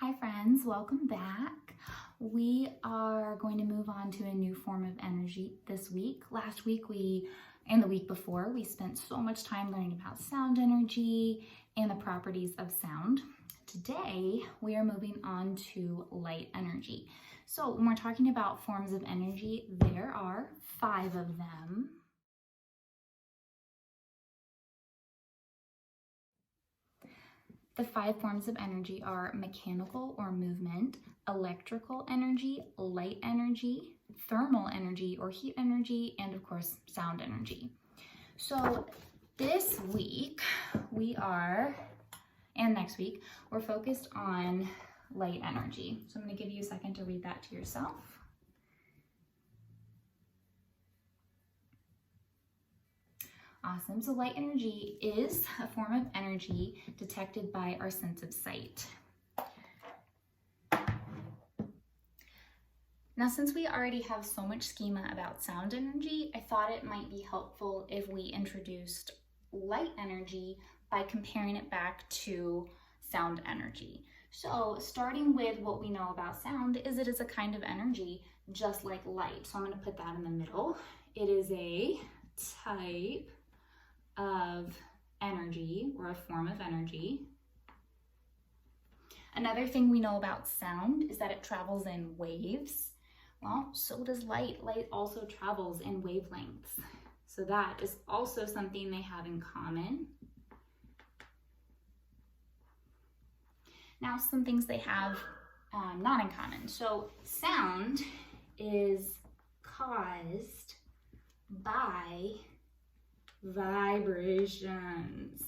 Hi friends, welcome back. We are going to move on to a new form of energy this week. Last week and the week before, we spent so much time learning about sound energy and the properties of sound. Today, we are moving on to light energy. So when we're talking about forms of energy, there are 5 of them. The 5 forms of energy are mechanical or movement, electrical energy, light energy, thermal energy or heat energy, and of course, sound energy. So this week and next week, we're focused on light energy. So I'm going to give you a second to read that to yourself. Awesome. So light energy is a form of energy detected by our sense of sight. Now, since we already have so much schema about sound energy, I thought it might be helpful if we introduced light energy by comparing it back to sound energy. So starting with what we know about sound is it is a kind of energy just like light. So I'm going to put that in the middle. It is a type of energy or a form of energy. Another thing we know about sound is that it travels in waves. Well, so does light. Light also travels in wavelengths. So that is also something they have in common. Now, some things they have not in common. So sound is caused by vibrations,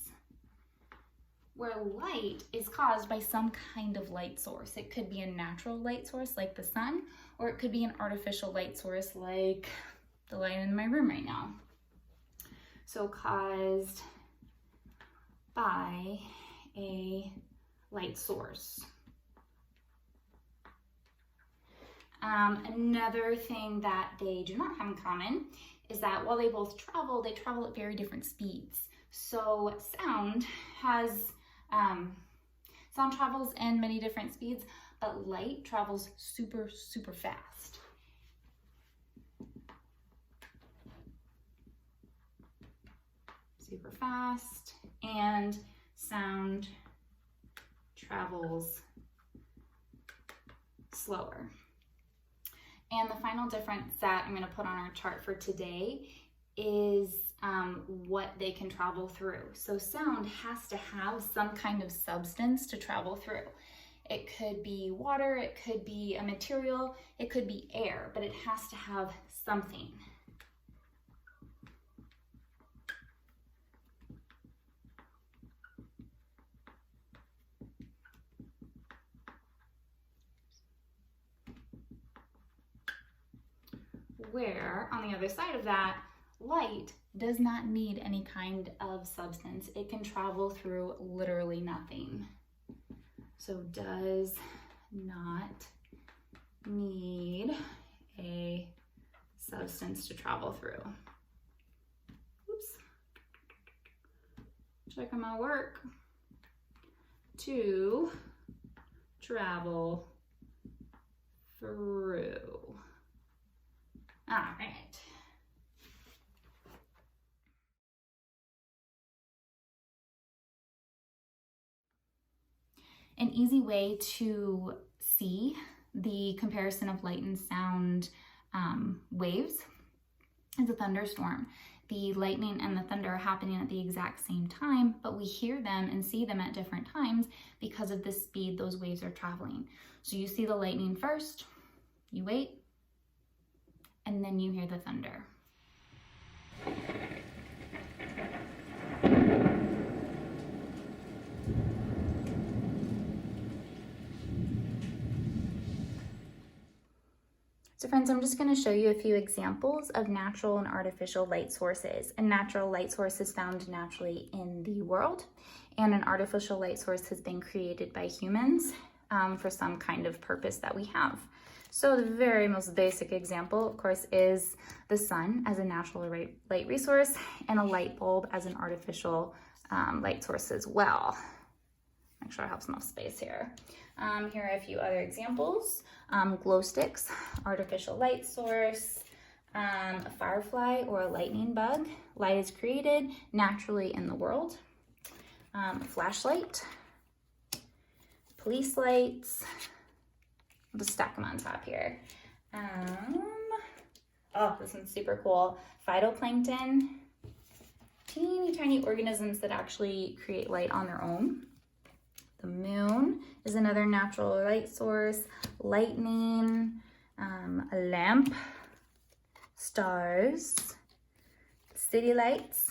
where light is caused by some kind of light source. It could be a natural light source like the sun, or it could be an artificial light source like the light in my room right now. So caused by a light source. Another thing that they do not have in common is that while they both travel, they travel at very different speeds. So sound travels in many different speeds, but light travels super, super fast. Super fast, and sound travels slower. And the final difference that I'm going to put on our chart for today is what they can travel through. So sound has to have some kind of substance to travel through. It could be water, it could be a material, it could be air, but it has to have something. Where, on the other side of that, light does not need any kind of substance. It can travel through literally nothing. So does not need a substance to travel through. Oops. Check on my work. To travel through. All right. An easy way to see the comparison of light and sound waves is a thunderstorm. The lightning and the thunder are happening at the exact same time, but we hear them and see them at different times because of the speed those waves are traveling. So you see the lightning first, you wait, and then you hear the thunder. So friends, I'm just going to show you a few examples of natural and artificial light sources. A natural light source is found naturally in the world, and an artificial light source has been created by humans for some kind of purpose that we have. So the very most basic example, of course, is the sun as a natural light resource and a light bulb as an artificial light source as well. make sure I have enough space here. Here are a few other examples. Glow sticks, artificial light source, a firefly or a lightning bug. Light is created naturally in the world. Flashlight, police lights. I'll just stack them on top here. Oh, this one's super cool. Phytoplankton, teeny tiny organisms that actually create light on their own. The moon is another natural light source. Lightning, a lamp, stars, city lights,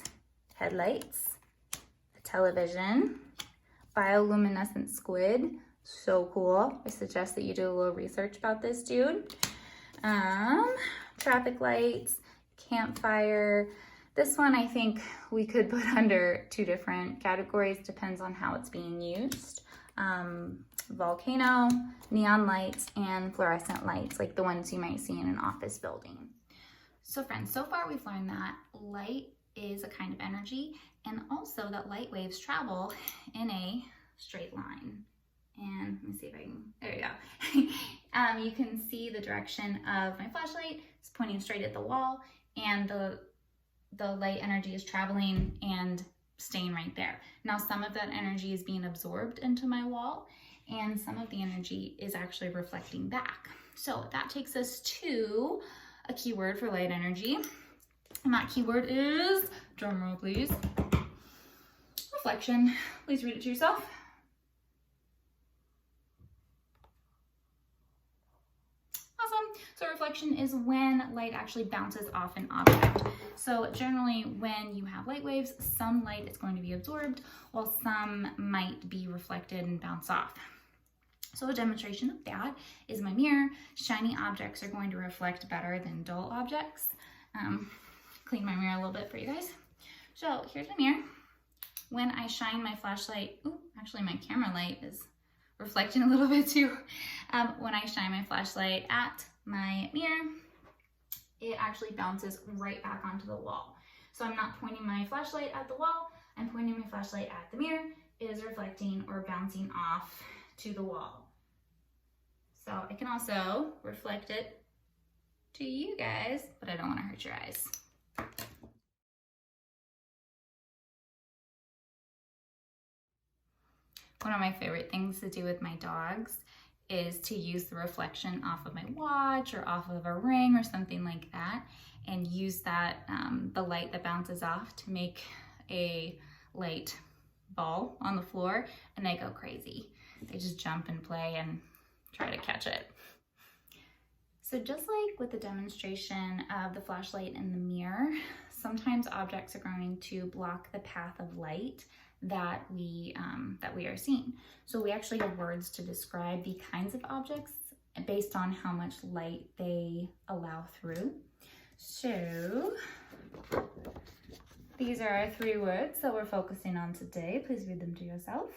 headlights, a television, bioluminescent squid. So cool. I suggest that you do a little research about this dude. Traffic lights, campfire. This one I think we could put under two different categories, depends on how it's being used. Volcano, neon lights, and fluorescent lights, like the ones you might see in an office building. So friends, so far we've learned that light is a kind of energy, and also that light waves travel in a straight line. And let me see if I can, there you go. You can see the direction of my flashlight. It's pointing straight at the wall, and the light energy is traveling and staying right there. Now, some of that energy is being absorbed into my wall, and some of the energy is actually reflecting back. So that takes us to a keyword for light energy. And that keyword is, drum roll please, reflection. Please read it to yourself. So reflection is when light actually bounces off an object. So generally when you have light waves, some light is going to be absorbed while some might be reflected and bounce off. So a demonstration of that is my mirror. Shiny objects are going to reflect better than dull objects. Clean my mirror a little bit for you guys. So here's my mirror. When I shine my flashlight, actually my camera light is reflecting a little bit too. When I shine my flashlight at my mirror, it actually bounces right back onto the wall. So I'm not pointing my flashlight at the wall, I'm pointing my flashlight at the mirror. It is reflecting or bouncing off to the wall. So I can also reflect it to you guys, but I don't want to hurt your eyes. One of my favorite things to do with my dogs is to use the reflection off of my watch or off of a ring or something like that, and use that, the light that bounces off, to make a light ball on the floor, and they go crazy. They just jump and play and try to catch it. So just like with the demonstration of the flashlight and the mirror, sometimes objects are going to block the path of light that we are seeing. So we actually have words to describe the kinds of objects based on how much light they allow through. So these are our 3 words that we're focusing on today. Please read them to yourself.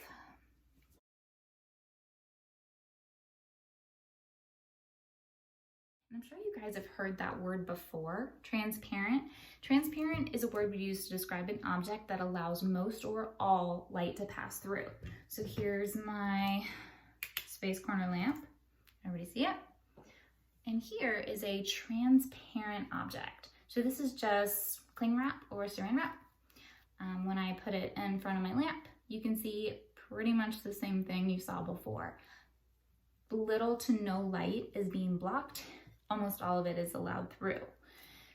I'm sure you guys have heard that word before, transparent. Transparent is a word we use to describe an object that allows most or all light to pass through. So here's my space corner lamp. Everybody see it? And here is a transparent object. So this is just cling wrap or saran wrap. When I put it in front of my lamp, you can see pretty much the same thing you saw before. Little to no light is being blocked. Almost all of it is allowed through.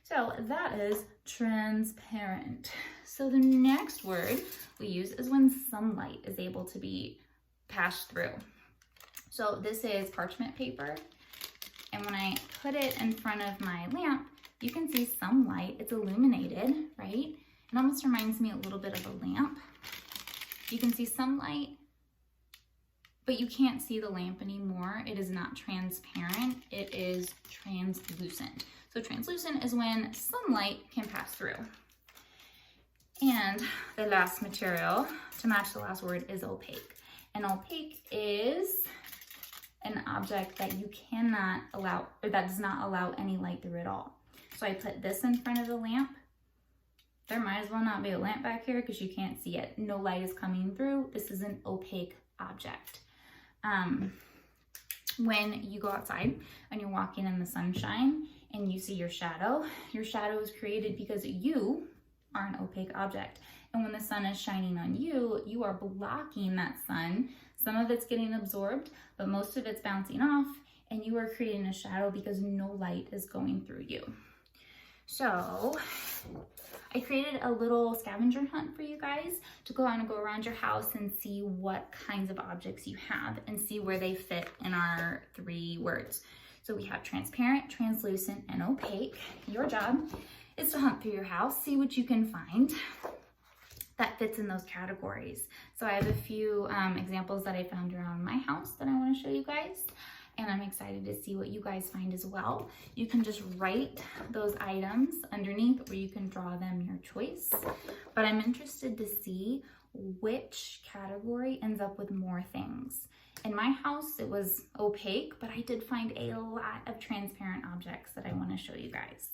So that is transparent. So the next word we use is when sunlight is able to be passed through. So this is parchment paper. And when I put it in front of my lamp, you can see some light. It's illuminated, right? It almost reminds me a little bit of a lamp. You can see some light, but you can't see the lamp anymore. It is not transparent, it is translucent. So translucent is when sunlight can pass through. And the last material to match the last word is opaque. And opaque is an object that you cannot allow, or that does not allow any light through at all. So I put this in front of the lamp. There might as well not be a lamp back here because you can't see it. No light is coming through. This is an opaque object. When you go outside and you're walking in the sunshine and you see your shadow is created because you are an opaque object. And when the sun is shining on you, you are blocking that sun. Some of it's getting absorbed, but most of it's bouncing off, and you are creating a shadow because no light is going through you. So I created a little scavenger hunt for you guys to go on and go around your house and see what kinds of objects you have and see where they fit in our 3 words. So we have transparent, translucent, and opaque. Your job is to hunt through your house, see what you can find that fits in those categories. So I have a few examples that I found around my house that I want to show you guys. And I'm excited to see what you guys find as well. You can just write those items underneath, or you can draw them your choice. But I'm interested to see which category ends up with more things. In my house, it was opaque, but I did find a lot of transparent objects that I want to show you guys.